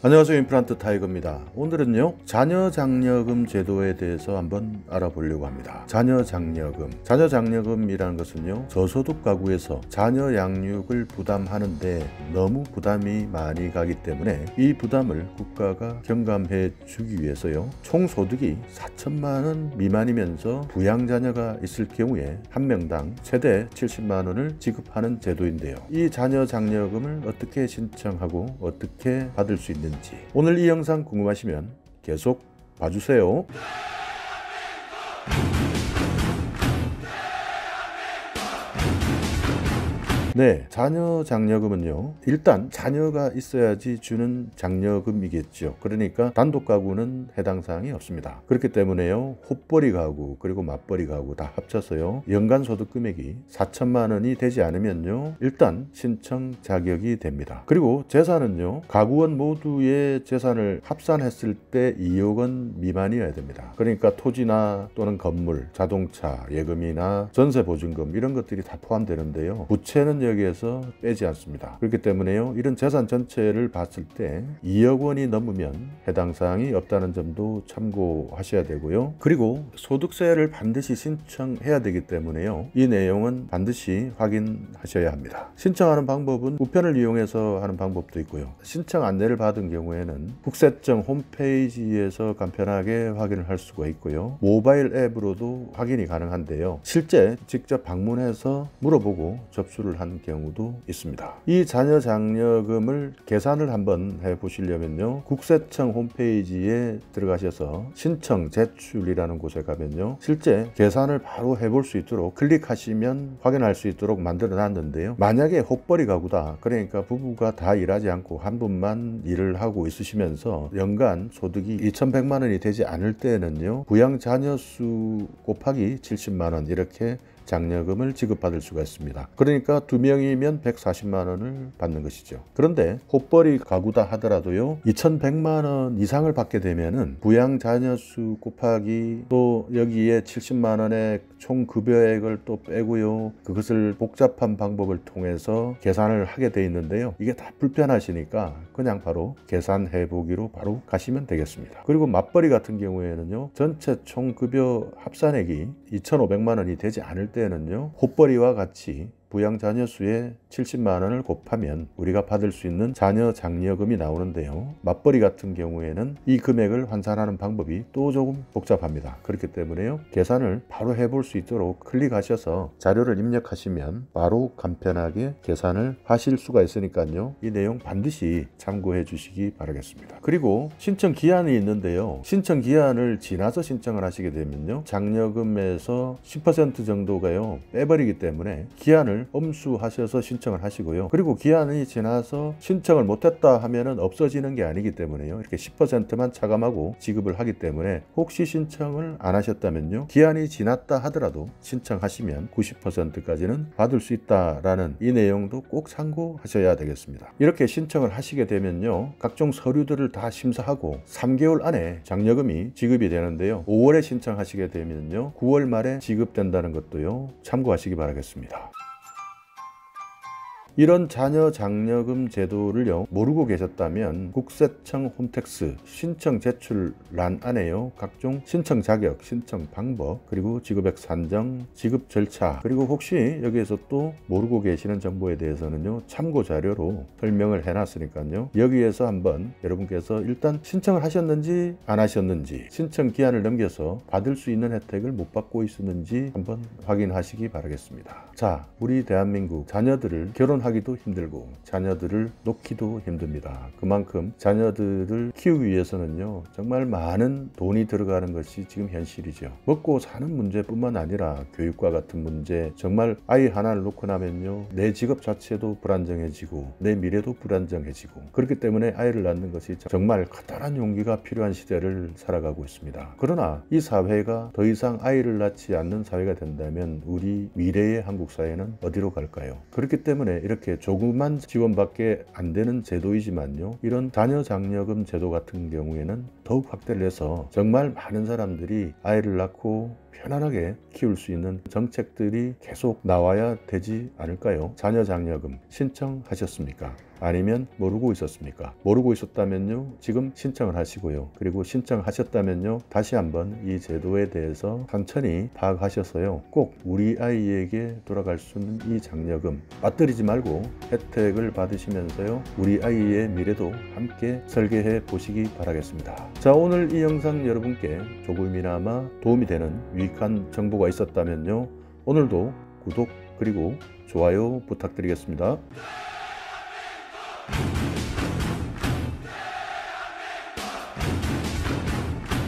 안녕하세요. 임플란트 타이거입니다. 오늘은요, 자녀장려금 제도에 대해서 한번 알아보려고 합니다. 자녀장려금이라는 것은요, 저소득 가구에서 자녀 양육을 부담하는데 너무 부담이 많이 가기 때문에 이 부담을 국가가 경감해 주기 위해서요, 총 소득이 4천만 원 미만이면서 부양자녀가 있을 경우에 한 명당 최대 70만 원을 지급하는 제도인데요. 이 자녀장려금을 어떻게 신청하고 어떻게 받을 수 있는지 오늘 이 영상 궁금하시면 계속 봐주세요. 네, 자녀 장려금은요, 일단 자녀가 있어야지 주는 장려금이겠죠. 그러니까 단독 가구는 해당 사항이 없습니다. 그렇기 때문에요, 헛벌이 가구 그리고 맞벌이 가구 다 합쳐서요, 연간 소득 금액이 4천만 원이 되지 않으면요, 일단 신청 자격이 됩니다. 그리고 재산은요, 가구원 모두의 재산을 합산했을 때 2억 원 미만이어야 됩니다. 그러니까 토지나 또는 건물, 자동차, 예금이나 전세 보증금 이런 것들이 다 포함되는데요, 부채는 여기에서 빼지 않습니다. 그렇기 때문에요, 이런 재산 전체를 봤을 때 2억 원이 넘으면 해당 사항이 없다는 점도 참고하셔야 되고요. 그리고 소득세를 반드시 신청해야 되기 때문에요, 이 내용은 반드시 확인하셔야 합니다. 신청하는 방법은 우편을 이용해서 하는 방법도 있고요. 신청 안내를 받은 경우에는 국세청 홈페이지에서 간편하게 확인을 할 수가 있고요. 모바일 앱으로도 확인이 가능한데요, 실제 직접 방문해서 물어보고 접수를 한 경우도 있습니다. 이 자녀 장려금을 계산을 한번 해 보시려면요, 국세청 홈페이지에 들어가셔서 신청 제출이라는 곳에 가면요, 실제 계산을 바로 해볼 수 있도록 클릭하시면 확인할 수 있도록 만들어 놨는데요, 만약에 헛벌이 가구다, 그러니까 부부가 다 일하지 않고 한 분만 일을 하고 있으시면서 연간 소득이 2,100만 원이 되지 않을 때는요, 부양 자녀 수 곱하기 70만 원 이렇게 장려금을 지급받을 수가 있습니다. 그러니까 2명이면 140만 원을 받는 것이죠. 그런데 헛벌이 가구다 하더라도요, 2,100만 원 이상을 받게 되면은 부양 자녀 수 곱하기 또 여기에 70만 원의 총 급여액을 또 빼고요, 그것을 복잡한 방법을 통해서 계산을 하게 돼 있는데요, 이게 다 불편하시니까 그냥 바로 계산해 보기로 바로 가시면 되겠습니다. 그리고 맞벌이 같은 경우에는요, 전체 총 급여 합산액이 2,500만 원이 되지 않을 때는요, 헛벌이와 같이 부양 자녀 수의 70만 원을 곱하면 우리가 받을 수 있는 자녀 장려금이 나오는데요, 맞벌이 같은 경우에는 이 금액을 환산하는 방법이 또 조금 복잡합니다. 그렇기 때문에요, 계산을 바로 해볼 수 있도록 클릭하셔서 자료를 입력하시면 바로 간편하게 계산을 하실 수가 있으니까요, 이 내용 반드시 참고해 주시기 바라겠습니다. 그리고 신청 기한이 있는데요, 신청 기한을 지나서 신청을 하시게 되면요, 장려금에서 10% 정도가요 빼버리기 때문에 기한을 엄수하셔서 신청을 하시고요. 그리고 기한이 지나서 신청을 못했다 하면은 없어지는 게 아니기 때문에요, 이렇게 10%만 차감하고 지급을 하기 때문에 혹시 신청을 안 하셨다면요, 기한이 지났다 하더라도 신청하시면 90%까지는 받을 수 있다라는 이 내용도 꼭 참고하셔야 되겠습니다. 이렇게 신청을 하시게 되면요, 각종 서류들을 다 심사하고 3개월 안에 장려금이 지급이 되는데요, 5월에 신청하시게 되면요, 9월 말에 지급된다는 것도요, 참고하시기 바라겠습니다. 이런 자녀 장려금 제도를요 모르고 계셨다면 국세청 홈택스 신청 제출란 안에요, 각종 신청 자격, 신청 방법, 그리고 지급액 산정, 지급 절차, 그리고 혹시 여기에서 또 모르고 계시는 정보에 대해서는요, 참고 자료로 설명을 해놨으니까요, 여기에서 한번 여러분께서 일단 신청을 하셨는지 안 하셨는지, 신청 기한을 넘겨서 받을 수 있는 혜택을 못 받고 있었는지 한번 확인하시기 바라겠습니다. 자, 우리 대한민국 자녀들을 하기도 힘들고 자녀들을 놓기도 힘듭니다. 그만큼 자녀들을 키우기 위해서는요, 정말 많은 돈이 들어가는 것이 지금 현실이죠. 먹고 사는 문제뿐만 아니라 교육과 같은 문제, 정말 아이 하나를 놓고 나면요, 내 직업 자체도 불안정해지고 내 미래도 불안정해지고, 그렇기 때문에 아이를 낳는 것이 정말 커다란 용기가 필요한 시대를 살아가고 있습니다. 그러나 이 사회가 더 이상 아이를 낳지 않는 사회가 된다면 우리 미래의 한국 사회는 어디로 갈까요? 그렇기 때문에 이렇게 조그만 지원밖에 안 되는 제도이지만요, 이런 자녀 장려금 제도 같은 경우에는 더욱 확대를 해서 정말 많은 사람들이 아이를 낳고 편안하게 키울 수 있는 정책들이 계속 나와야 되지 않을까요? 자녀 장려금 신청하셨습니까? 아니면 모르고 있었습니까? 모르고 있었다면요, 지금 신청을 하시고요. 그리고 신청하셨다면요, 다시 한번 이 제도에 대해서 천천히 파악하셔서요, 꼭 우리 아이에게 돌아갈 수 있는 이 장려금 빠뜨리지 말고 혜택을 받으시면서요, 우리 아이의 미래도 함께 설계해 보시기 바라겠습니다. 자, 오늘 이 영상 여러분께 조금이나마 도움이 되는 유익한 정보가 있었다면요, 오늘도 구독 그리고 좋아요 부탁드리겠습니다.